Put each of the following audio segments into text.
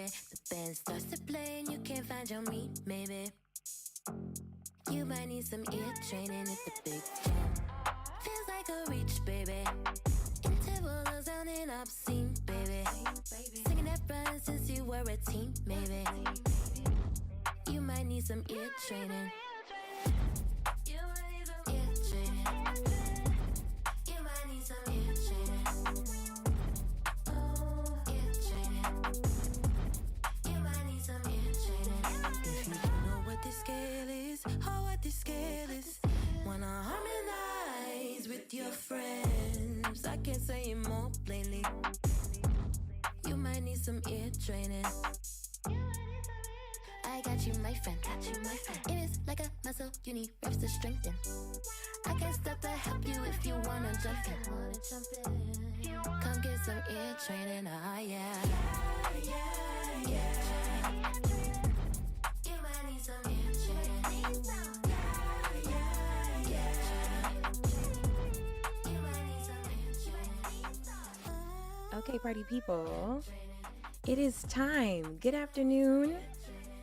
The band starts to play and you can't find your meat, maybe. You might need some ear training if the big jam feels like a reach, baby. Interval of sounding obscene, baby. Singing that run since you were a teen, maybe. You might need some ear training. You might need some ear training. You might need some ear training. Oh, ear training. You might need some ear training. If you don't know what this scale is, or what this scale is, wanna harmonize with your friends, I can't say it more plainly. You might need some ear training. I got you, my friend. It is like a muscle, you need reps to strengthen. I can stop to help you if you wanna jump in. Come get some ear training, yeah. Ear training. You might need some ear training. Okay, party people, it is time. Good afternoon.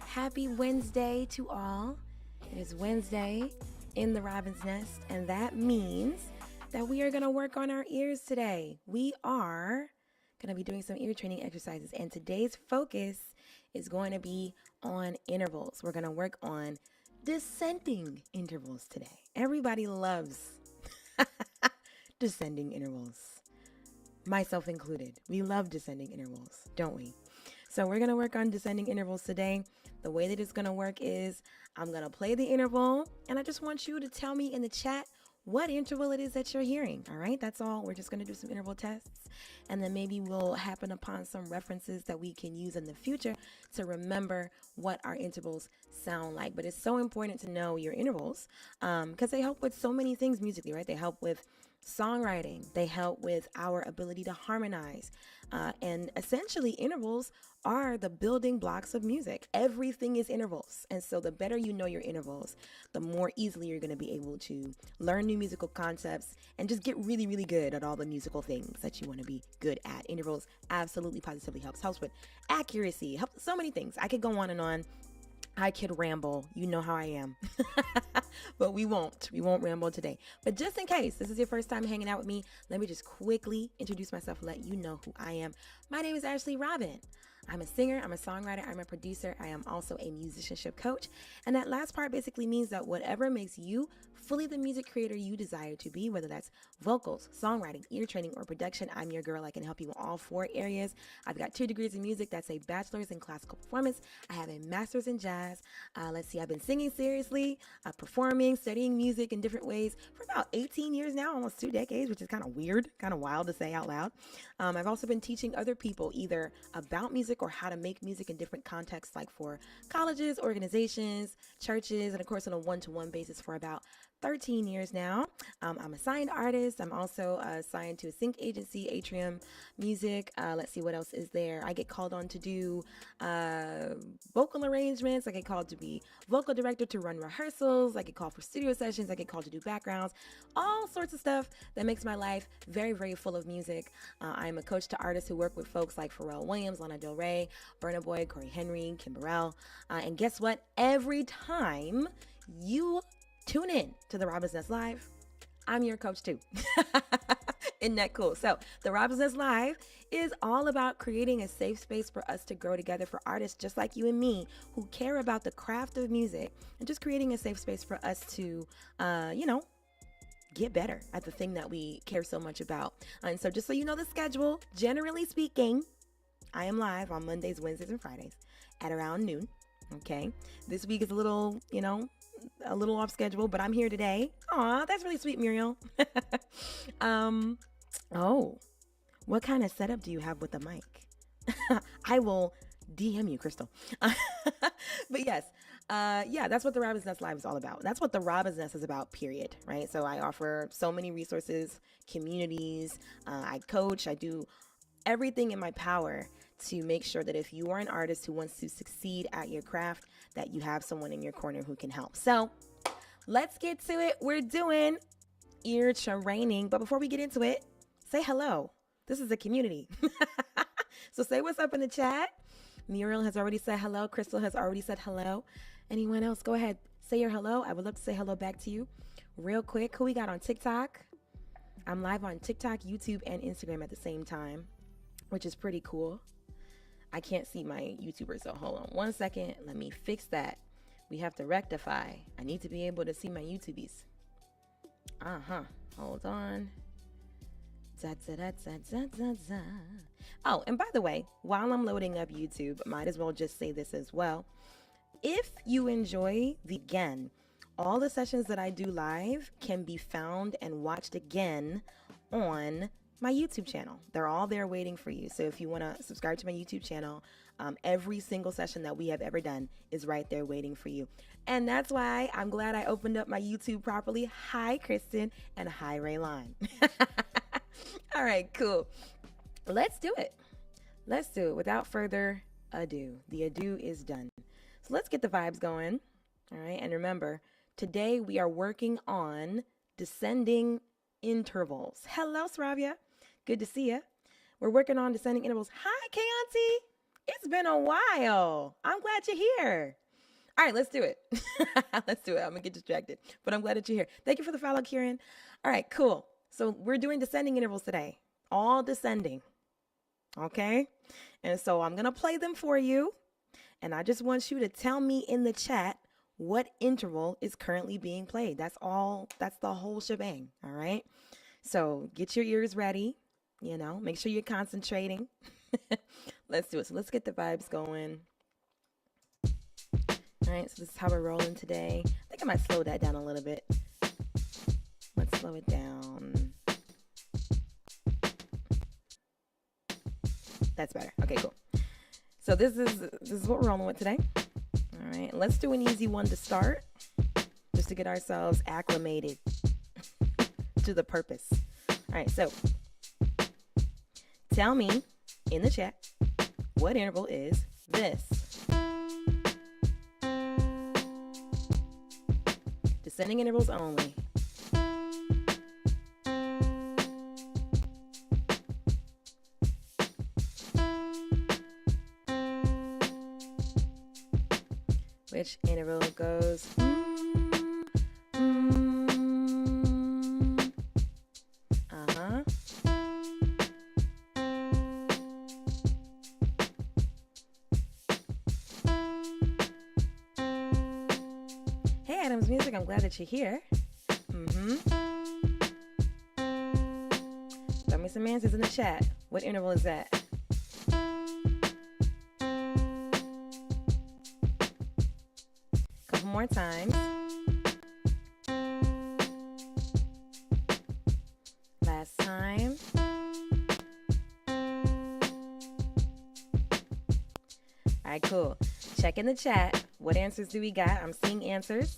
Happy Wednesday to all. It is Wednesday in the Robin's Nest, and that means that we are going to work on our ears today. We are going to be doing some ear training exercises, and today's focus is going to be on intervals. We're going to work on descending intervals today. Everybody loves descending intervals, myself included. We love descending intervals, don't we? So we're going to work on descending intervals today. The way that it's going to work is I'm going to play the interval, and I just want you to tell me in the chat what interval it is that you're hearing. All right, that's all. We're just going to do some interval tests, and then maybe we'll happen upon some references that we can use in the future to remember what our intervals sound like. But it's so important to know your intervals because they help with so many things musically, right? They help with songwriting. They help with our ability to harmonize. And essentially, intervals are the building blocks of music. Everything is intervals. And so the better you know your intervals, the more easily you're going to be able to learn new musical concepts and just get really, really good at all the musical things that you want to be good at. Intervals absolutely positively helps with accuracy, helps so many things. I could go on and on. I could ramble. You know how I am. But we won't ramble today. But just in case this is your first time hanging out with me, let me just quickly introduce myself and let you know who I am. My name is Ashley Robin. I'm a singer, I'm a songwriter, I'm a producer, I am also a musicianship coach. And that last part basically means that whatever makes you fully the music creator you desire to be, whether that's vocals, songwriting, ear training, or production, I'm your girl. I can help you in all 4 areas. I've got 2 degrees in music. That's a bachelor's in classical performance. I have a master's in jazz. I've been singing seriously, performing, studying music in different ways for about 18 years now, almost 2 decades, which is kind of weird, kind of wild to say out loud. I've also been teaching other people either about music or how to make music in different contexts, like for colleges, organizations, churches, and of course on a one-to-one basis for about 13 years now. I'm a signed artist. I'm also signed to a sync agency, Atrium Music. Let's see what else is there. I get called on to do vocal arrangements. I get called to be vocal director to run rehearsals. I get called for studio sessions. I get called to do backgrounds, all sorts of stuff that makes my life very, very full of music. I'm a coach to artists who work with folks like Pharrell Williams, Lana Del Rey, Burna Boy, Corey Henry, Kim Burrell. And guess what? Every time you tune in to the Robin's Nest Live, I'm your coach too. Isn't that cool? So the Robin's Nest Live is all about creating a safe space for us to grow together, for artists just like you and me who care about the craft of music, and just creating a safe space for us to, get better at the thing that we care so much about. And so just so you know the schedule, generally speaking, I am live on Mondays, Wednesdays, and Fridays at around noon. Okay. This week is a little off schedule, but I'm here today. Aw, that's really sweet, Muriel. What kind of setup do you have with the mic? I will DM you, Crystal. But yes, that's what the Robin's Nest Live is all about. That's what the Robin's Nest is about, period, right? So I offer so many resources, communities, I coach, I do everything in my power to make sure that if you are an artist who wants to succeed at your craft, that you have someone in your corner who can help. So let's get to it. We're doing ear training. But before we get into it, say hello. This is a community. So say what's up in the chat. Muriel has already said hello. Crystal has already said hello. Anyone else? Go ahead. Say your hello. I would love to say hello back to you. Real quick, who we got on TikTok? I'm live on TikTok, YouTube, and Instagram at the same time, which is pretty cool. I can't see my YouTubers, so hold on 1 second. Let me fix that. We have to rectify. I need to be able to see my YouTubies. Hold on. Oh, and by the way, while I'm loading up YouTube, might as well just say this as well. If you enjoy again, all the sessions that I do live can be found and watched again on my YouTube channel. They're all there waiting for you. So if you want to subscribe to my YouTube channel, every single session that we have ever done is right there waiting for you. And that's why I'm glad I opened up my YouTube properly. Hi, Kristen, and hi, Rayline. All right, cool. Let's do it. Let's do it. Without further ado, the ado is done. So let's get the vibes going. All right, and remember, today we are working on descending intervals. Hello, Sravia. Good to see you. We're working on descending intervals. Hi, Kayanti. It's been a while. I'm glad you're here. All right, let's do it. Let's do it. I'm going to get distracted, but I'm glad that you're here. Thank you for the follow, Kieran. All right, cool. So we're doing descending intervals today. All descending. Okay? And so I'm going to play them for you. And I just want you to tell me in the chat what interval is currently being played. That's all. That's the whole shebang. All right. So get your ears ready. You know, make sure you're concentrating. Let's do it. So let's get the vibes going. All right. So this is how we're rolling today. I think I might slow that down a little bit. Let's slow it down. That's better. Okay, cool. So this is what we're rolling with today. All right, let's do an easy one to start, just to get ourselves acclimated to the purpose. All right, so tell me in the chat, what interval is this? Descending intervals only. Which interval goes Hey, Adams Music, I'm glad that you're here. Tell me some answers in the chat. What interval is that? Couple more times. Last time. All right, cool. Check in the chat. What answers do we got? I'm seeing answers.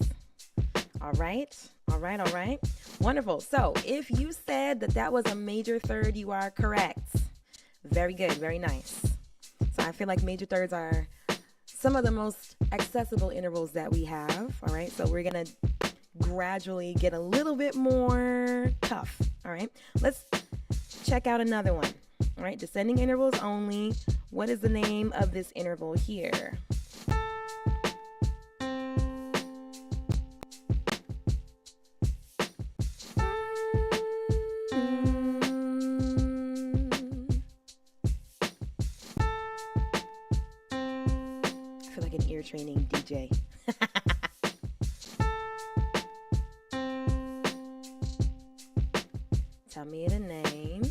All right. All right. All right. Wonderful. So if you said that was a major third, you are correct. Very good. Very nice. So I feel like major thirds are some of the most accessible intervals that we have. All right. So we're going to gradually get a little bit more tough. All right. Let's check out another one. All right. Descending intervals only. What is the name of this interval here? Training DJ. Tell me the name.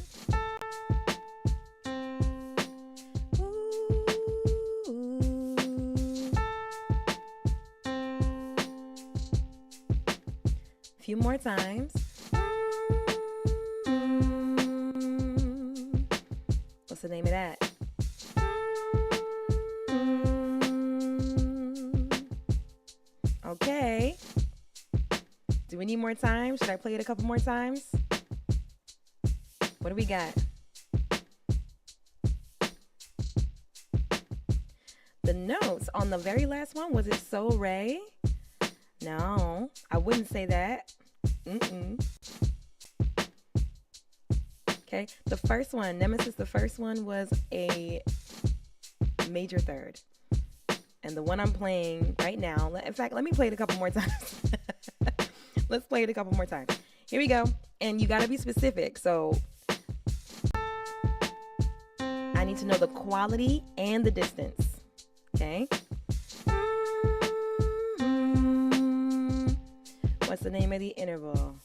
A few more times. What's the name of that? Okay. Do we need more time? Should I play it a couple more times? What do we got? The notes on the very last one, was it So Ray? No, I wouldn't say that. Okay, the first one, Nemesis, the first one was a major third. And the one I'm playing right now, in fact, let me play it a couple more times. Let's play it a couple more times. Here we go. And you got to be specific. So I need to know the quality and the distance. Okay. What's the name of the interval?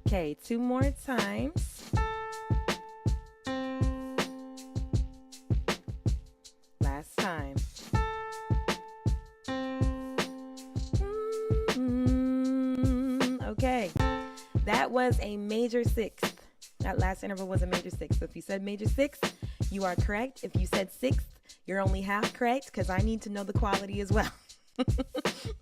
Okay, 2 more times. Last time. Okay, that was a major sixth. That last interval was a major sixth. So if you said major sixth, you are correct. If you said sixth, you're only half correct because I need to know the quality as well.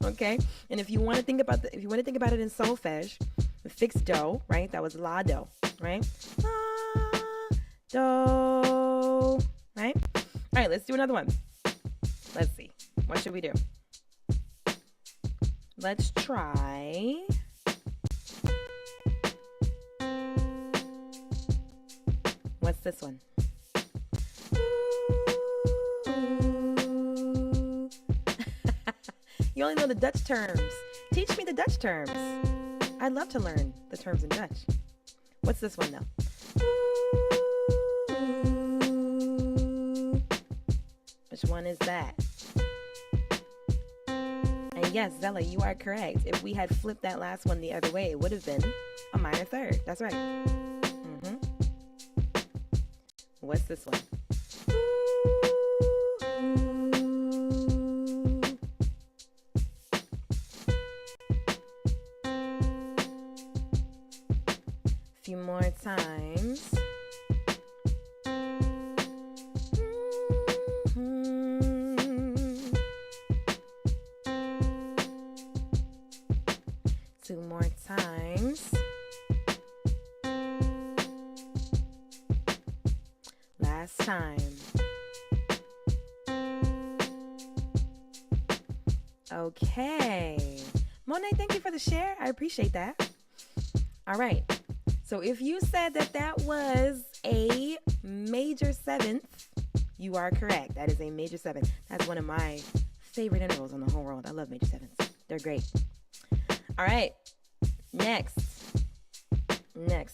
Okay, and if you want to think about it in solfege, the fixed do, right? That was la do, right? La do, right? All right, let's do another one. Let's see. What should we do? Let's try. What's this one? You only know the Dutch terms. Teach me the Dutch terms. I'd love to learn the terms in Dutch. What's this one though? Which one is that? And yes, Zella, you are correct. If we had flipped that last one the other way, it would have been a minor third. That's right. What's this one? Few more times. Two more times. Last time. Okay. Monet, thank you for the share. I appreciate that. All right. So if you said that was a major seventh, you are correct. That is a major seventh. That's one of my favorite intervals in the whole world. I love major sevenths. They're great. All right. Next.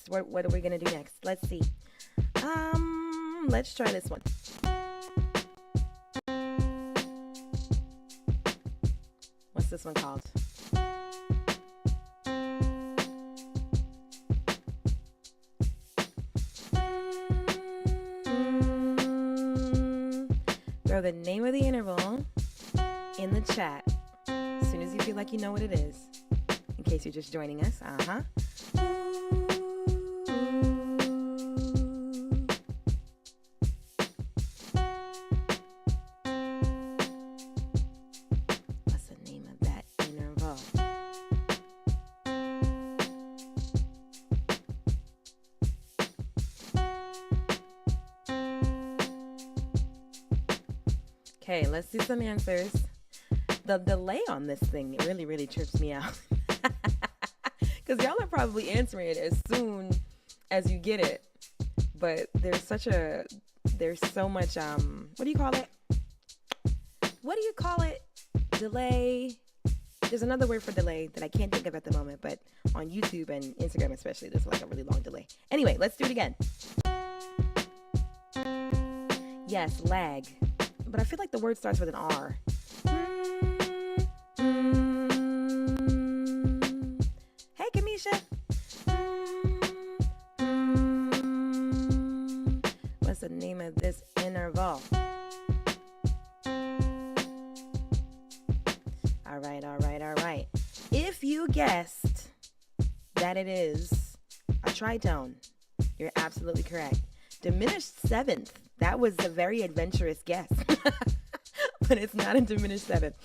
What are we going to do next? Let's see. Let's try this one. What's this one called? Throw the name of the interval in the chat as soon as you feel like you know what it is, in case you're just joining us. What's the name of that interval? Okay, let's do some answers. The delay on this thing really, really trips me out. Because y'all are probably answering it as soon as you get it. But there's so much, what do you call it? Delay. There's another word for delay that I can't think of at the moment, but on YouTube and Instagram especially, there's like a really long delay. Anyway, let's do it again. Yes, lag. But I feel like the word starts with an R. Hey, Kamisha. What's the name of this interval? All right. If you guessed that it is a tritone, you're absolutely correct. Diminished seventh. That was a very adventurous guess. But it's not a diminished seventh.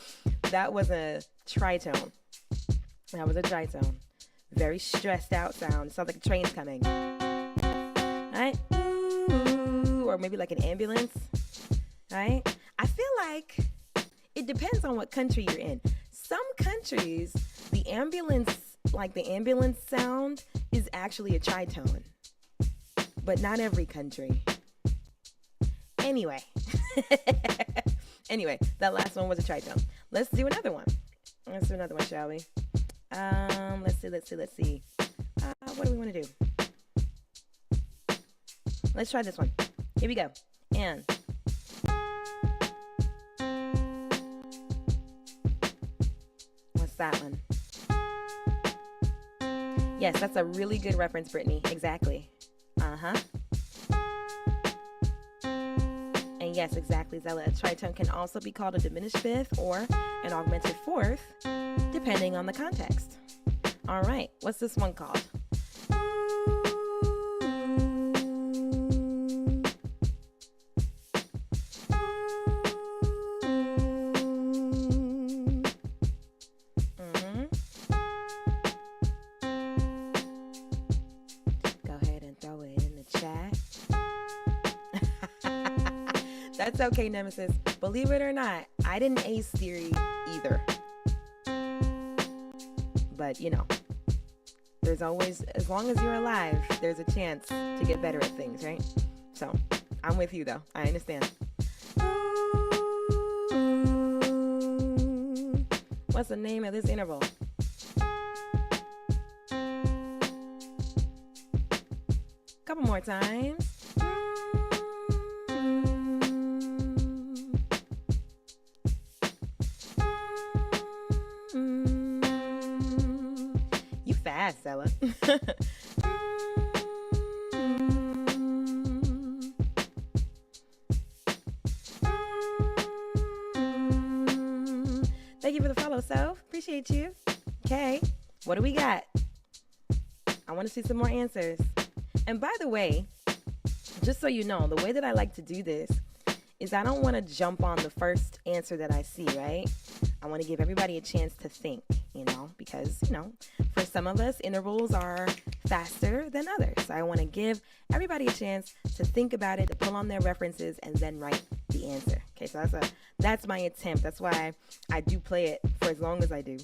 That was a tritone. Very stressed out sound. It sounds like a train's coming. Right? Ooh, or maybe like an ambulance. Right? I feel like it depends on what country you're in. Some countries, the ambulance sound is actually a tritone. But not every country. Anyway. Anyway, that last one was a tritone. Let's do another one. Let's do another one, shall we? Let's see. What do we want to do? Let's try this one. Here we go. And what's that one? Yes, that's a really good reference, Brittany. Exactly. Uh-huh. And yes, exactly, Zella. A tritone can also be called a diminished fifth or an augmented fourth, depending on the context. All right, what's this one called? Go ahead and throw it in the chat. That's okay, Nemesis. Believe it or not, I didn't ace theory either. But, you know, there's always, as long as you're alive, there's a chance to get better at things, right? So, I'm with you, though. I understand. What's the name of this interval? Couple more times. You fast, Stella. Thank you for the follow, Soph. Appreciate you. Okay, what do we got? I want to see some more answers. And by the way, just so you know, the way that I like to do this is I don't want to jump on the first answer that I see, right? I want to give everybody a chance to think, you know, because, you know, for some of us, intervals are faster than others. So I want to give everybody a chance to think about it, to pull on their references, and then write the answer. Okay, so that's my attempt. That's why I do play it for as long as I do.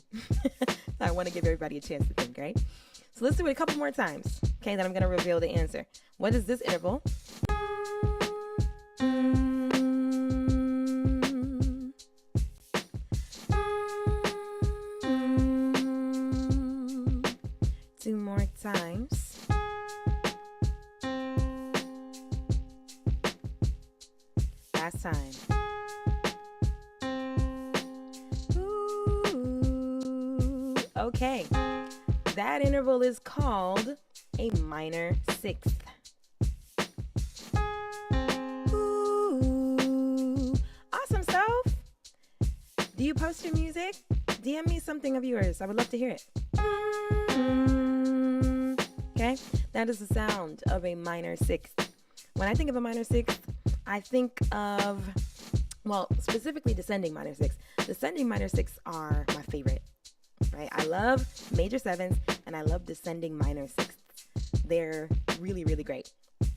I want to give everybody a chance to think, right? So let's do it a couple more times. Okay, then I'm going to reveal the answer. What is this interval? Two more times. Last time. Ooh, okay. That interval is called a minor sixth. Ooh, awesome, Soph. Do you post your music? DM me something of yours. I would love to hear it. Okay, that is the sound of a minor sixth. When I think of a minor sixth, I think of, well, specifically descending minor sixths. Descending minor sixths are my favorite. Right? I love major sevenths and I love descending minor sixths. They're really, really great.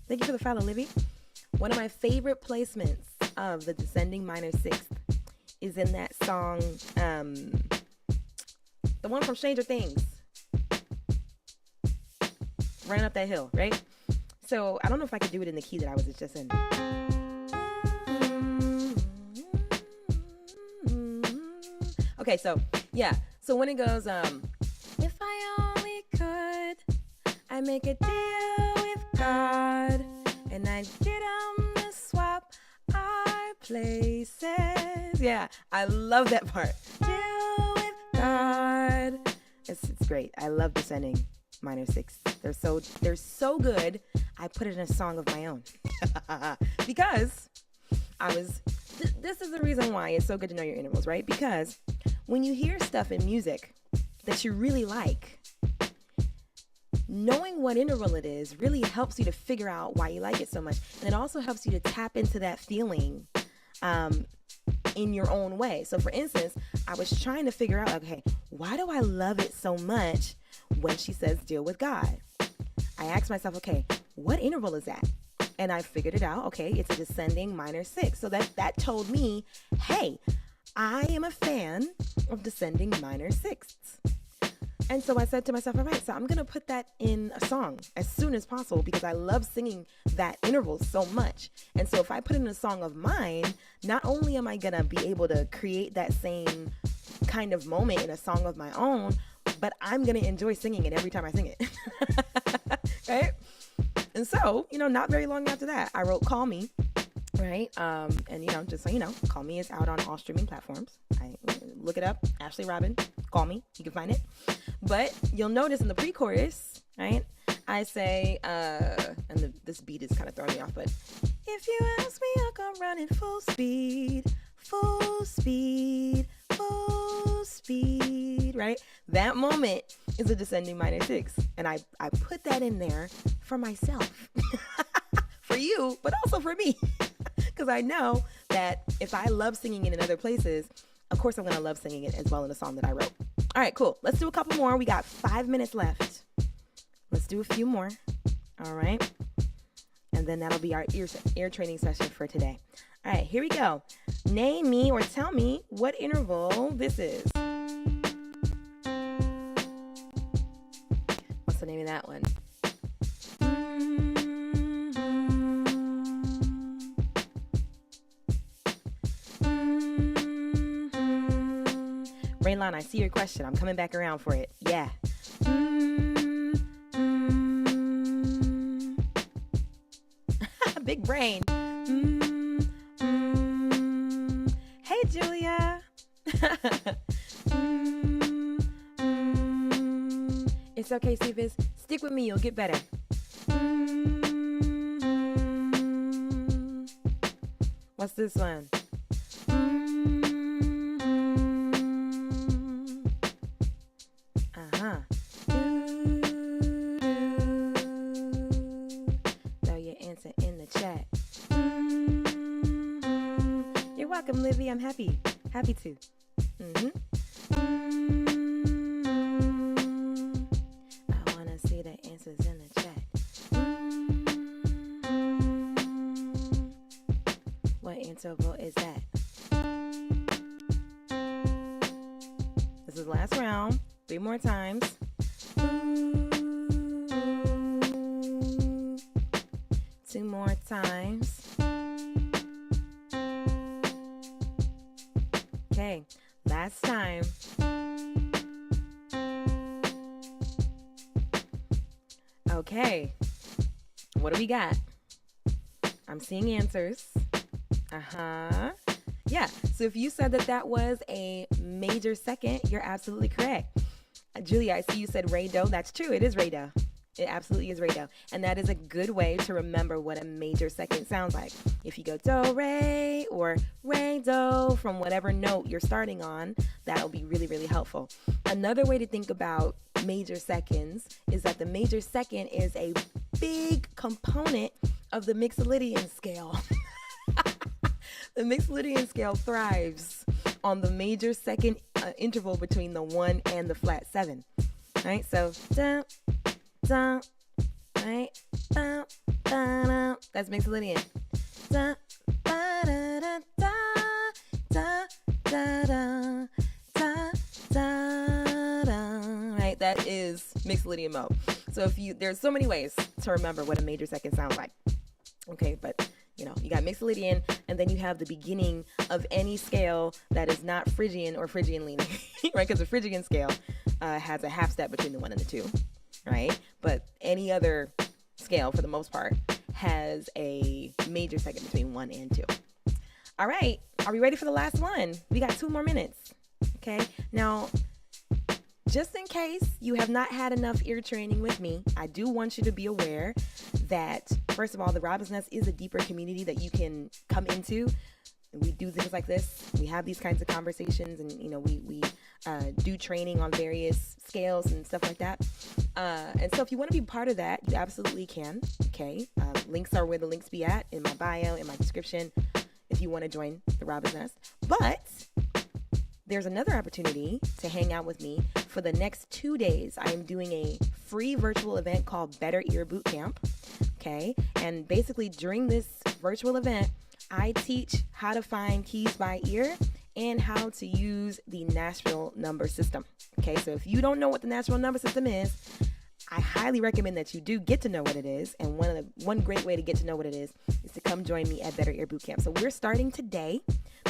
Thank you for the follow, Livy. One of my favorite placements of the descending minor sixth is in that song, the one from Stranger Things, Running Up That Hill, right? So I don't know if I could do it in the key that I was just in. Okay, so yeah. So when it goes, if I only could, I'd make a deal with God, and I'd get to swap our places. Yeah, I love that part. Deal with God. It's great. I love descending minor sixths. They're so good. I put it in a song of my own because this is the reason why it's so good to know your intervals, right? Because when you hear stuff in music that you really like, knowing what interval it is really helps you to figure out why you like it so much. And it also helps you to tap into that feeling in your own way. So for instance, I was trying to figure out, okay, why do I love it so much when she says deal with God. I asked myself, okay, what interval is that? And I figured it out. Okay, it's a descending minor sixth. So that told me, hey, I am a fan of descending minor sixths. And so I said to myself, all right, so I'm going to put that in a song as soon as possible because I love singing that interval so much. And so if I put it in a song of mine, not only am I going to be able to create that same kind of moment in a song of my own, but I'm going to enjoy singing it every time I sing it. Right? And so, not very long after that, I wrote Call Me. Right. And, just so you know, Call Me is out on all streaming platforms. Look it up. Ashley Robin. Call Me. You can find it. But you'll notice in the pre-chorus, right, I say, and this beat is kind of throwing me off, but if you ask me, I'll come running full speed, full speed, full speed, right? That moment is a descending minor sixth. And I put that in there for myself, for you, but also for me. Because I know that if I love singing it in other places, of course I'm going to love singing it as well in a song that I wrote. All right, cool. Let's do a couple more. We got 5 minutes left. Let's do a few more. All right. And then that'll be our ear training session for today. All right, here we go. Name me or tell me what interval this is. What's the name of that one? Raylon, I see your question. I'm coming back around for it. Yeah. Big brain. Hey, Julia. It's okay, Cephas. Stick with me. You'll get better. What's this one? Welcome, Livy. I'm happy to. I want to see the answers in the chat. What interval is that? This is the last round. 3 more times. 2 more times. Okay, last time. Okay, what do we got? I'm seeing answers. Yeah, so if you said that was a major second, you're absolutely correct. Julia, I see you said re do. That's true, it is re do. It absolutely is re do. And that is a good way to remember what a major second sounds like. If you go do, re, or re, do from whatever note you're starting on, that'll be really, really helpful. Another way to think about major seconds is that the major second is a big component of the Mixolydian scale. The Mixolydian scale thrives on the major second interval between the 1 and the flat 7. Right? So, da, da, right? Da, da, da. That's Mixolydian. Da, da, da, da, da, da, da, da, da, da. Right? That is Mixolydian mode. So there's so many ways to remember what a major second sounds like. Okay, but you got Mixolydian, and then you have the beginning of any scale that is not Phrygian or Phrygian leaning, right? Because the Phrygian scale has a half step between the 1 and the 2, right? But any other scale, for the most part, has a major second between 1 and 2. All right, are we ready for the last one? We got 2 more minutes, okay? Now, just in case you have not had enough ear training with me, I do want you to be aware that, first of all, the Robin's Nest is a deeper community that you can come into. We do things like this. We have these kinds of conversations, and we do training on various scales and stuff like that. And so if you want to be part of that, you absolutely can. Okay, links are where the links be at, in my bio, in my description, if you want to join the Robin's Nest. But there's another opportunity to hang out with me for the next 2 days. I am doing a free virtual event called Better Ear Bootcamp. Okay. And basically during this virtual event, I teach how to find keys by ear and how to use the Nashville number system. Okay. So if you don't know what the Nashville number system is, I highly recommend that you do get to know what it is. And one great way to get to know what it is to come join me at Better Ear Bootcamp. So we're starting today.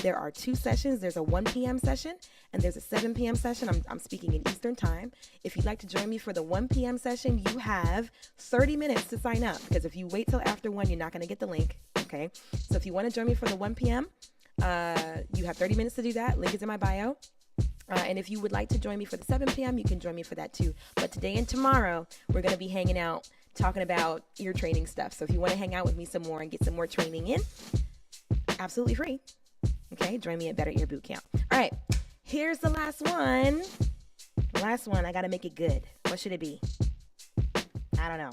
There are 2 sessions. There's a 1 p.m. session and there's a 7 p.m. session. I'm speaking in Eastern time. If you'd like to join me for the 1 p.m. session, you have 30 minutes to sign up, because if you wait till after 1, you're not going to get the link. Okay. So if you want to join me for the 1 p.m., you have 30 minutes to do that. Link is in my bio. And if you would like to join me for the 7 p.m., you can join me for that too. But today and tomorrow, we're going to be hanging out, talking about ear training stuff. So if you want to hang out with me some more and get some more training in, absolutely free. Okay, join me at Better Ear Bootcamp. All right, here's the last one. Last one, I got to make it good. What should it be? I don't know.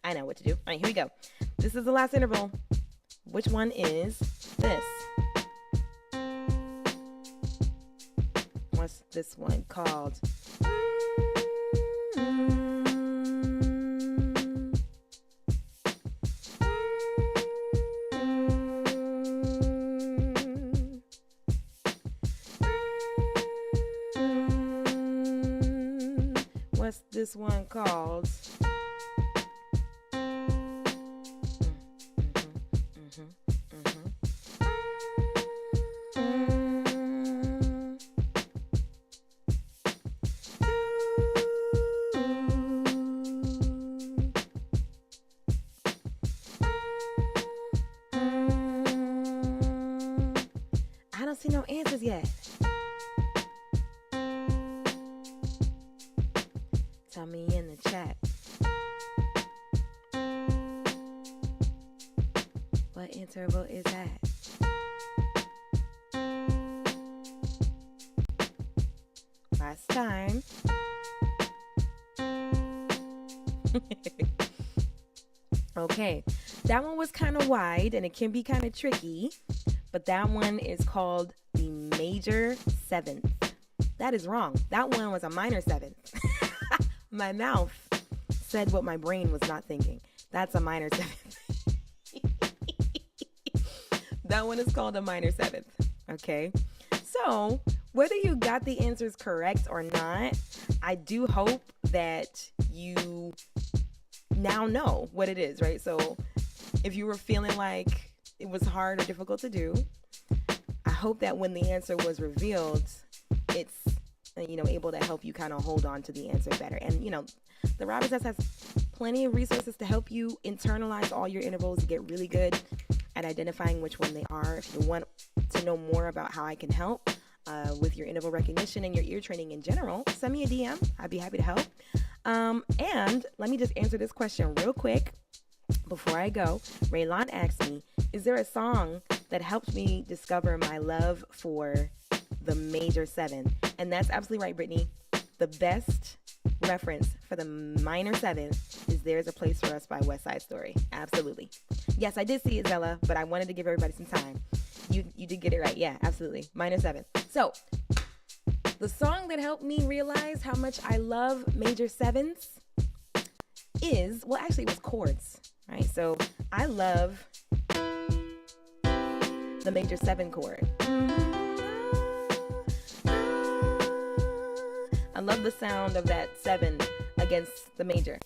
I know what to do. All right, here we go. This is the last interval. Which one is this? What's this one called? What's this one called? I don't see no answers yet. Tell me in the chat. What interval is that? Last time. Okay, that one was kind of wide and it can be kind of tricky, but that one is called the major 7th. That is wrong. That one was a minor 7th. My mouth said what my brain was not thinking. That's a minor 7th. That one is called a minor 7th. Okay. So whether you got the answers correct or not, I do hope that you now know what it is, right? So if you were feeling like it was hard or difficult to do, I hope that when the answer was revealed, it's able to help you kind of hold on to the answer better. And, the Roberts Test has plenty of resources to help you internalize all your intervals and get really good at identifying which one they are. If you want to know more about how I can help with your interval recognition and your ear training in general, send me a DM. I'd be happy to help. And let me just answer this question real quick before I go. Raylon asked me, is there a song that helped me discover my love for the major 7? And that's absolutely right, Brittany. The best reference for the minor 7 is There's a Place for Us by West Side Story. Absolutely. Yes, I did see it, Zella, but I wanted to give everybody some time. You did get it right. Yeah, absolutely. Minor 7. So the song that helped me realize how much I love major 7s is, well, actually it was chords, right? So I love the major 7 chord. I love the sound of that 7 against the major.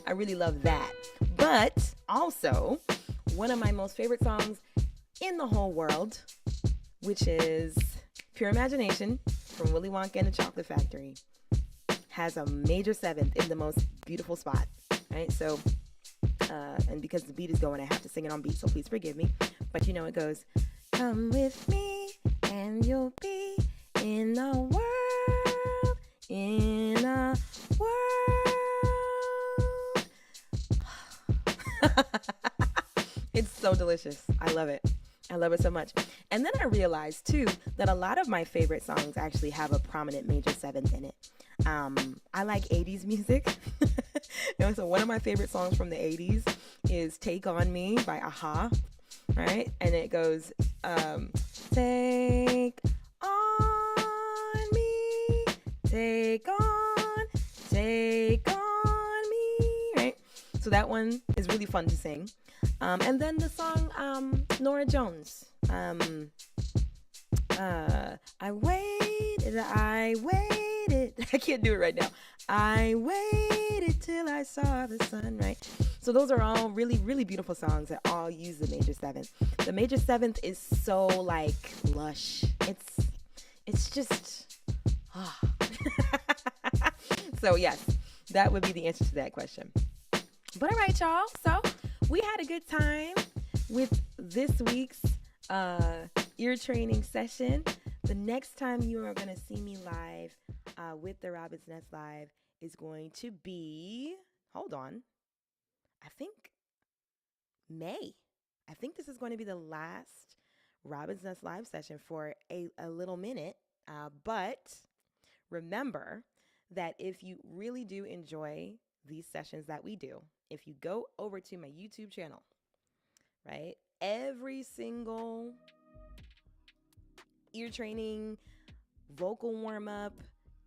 I really love that. But also, one of my most favorite songs in the whole world, which is Pure Imagination from Willy Wonka and the Chocolate Factory, has a major 7th in the most beautiful spot, right? So, and because the beat is going, I have to sing it on beat, so please forgive me. But it goes, come with me and you'll be in the world, in a world. It's so delicious. I love it. I love it so much. And then I realized too that a lot of my favorite songs actually have a prominent major 7th in it. I like 80s music. So one of my favorite songs from the 80s is Take On Me by Aha. right? And it goes, take on me, take on me, right? So that one is really fun to sing. And then the song Norah Jones, I waited, I can't do it right now. I waited till I saw the sun, right? So those are all really, really beautiful songs that all use the major seventh. The major seventh is so like lush. It's just, So yes, that would be the answer to that question. But all right, y'all. So we had a good time with this week's ear training session. The next time you are going to see me live with the Robin's Nest Live is going to be, hold on, I think May. I think this is going to be the last Robin's Nest Live session for a little minute. But remember that if you really do enjoy these sessions that we do, if you go over to my YouTube channel, right, every single ear training, vocal warm-up,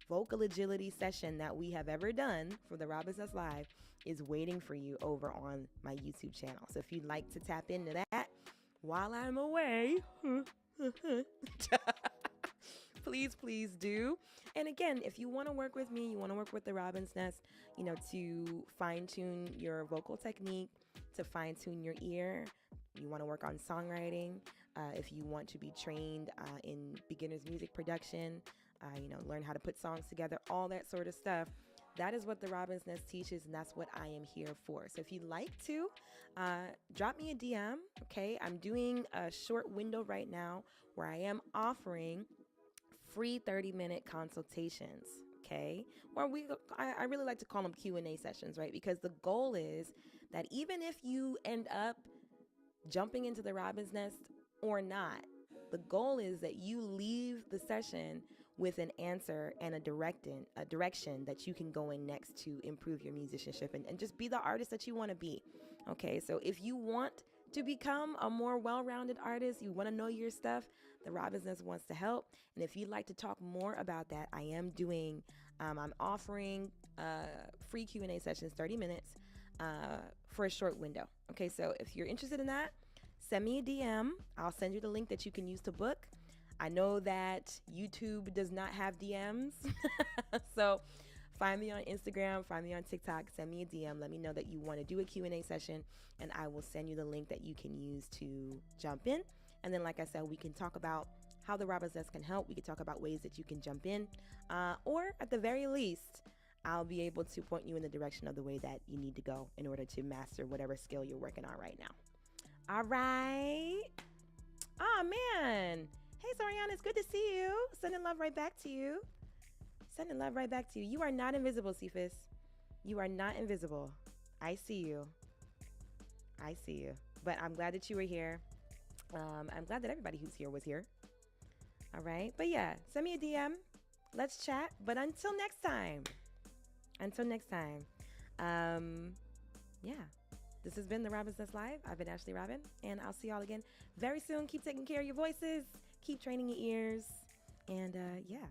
vocal agility session that we have ever done for the Robin's Nest Live is waiting for you over on my YouTube channel. So if you'd like to tap into that while I'm away, please do. And again, if you want to work with me, you want to work with the Robin's Nest, to fine-tune your vocal technique, to fine-tune your ear, you want to work on songwriting, if you want to be trained in beginner's music production, learn how to put songs together, all that sort of stuff. That is what the Robin's Nest teaches, and that's what I am here for. So if you'd like to, drop me a DM, okay? I'm doing a short window right now where I am offering free 30-minute consultations, okay? Or I really like to call them Q&A sessions, right? Because the goal is that even if you end up jumping into the Robin's Nest or not, the goal is that you leave the session with an answer and a direction that you can go in next to improve your musicianship and just be the artist that you want to be. Okay, so if you want to become a more well-rounded artist, you want to know your stuff, the Robin's Nest wants to help. And if you'd like to talk more about that, I am doing, I'm offering free Q&A sessions, 30 minutes for a short window. Okay, so if you're interested in that, send me a DM. I'll send you the link that you can use to book. I know that YouTube does not have DMs, so find me on Instagram, find me on TikTok, send me a DM, let me know that you want to do a Q&A session, and I will send you the link that you can use to jump in. And then, like I said, we can talk about how the Robin's Nest can help. We can talk about ways that you can jump in, or at the very least, I'll be able to point you in the direction of the way that you need to go in order to master whatever skill you're working on right now. All right. Oh, man. Hey, Soriana, it's good to see you. Sending love right back to you. Sending love right back to you. You are not invisible, Cephas. You are not invisible. I see you. I see you. But I'm glad that you were here. I'm glad that everybody who's here was here. All right. But yeah, send me a DM. Let's chat. But until next time. Yeah. This has been the Robin's Nest Live. I've been Ashley Robin, and I'll see y'all again very soon. Keep taking care of your voices. Keep training your ears. And yeah.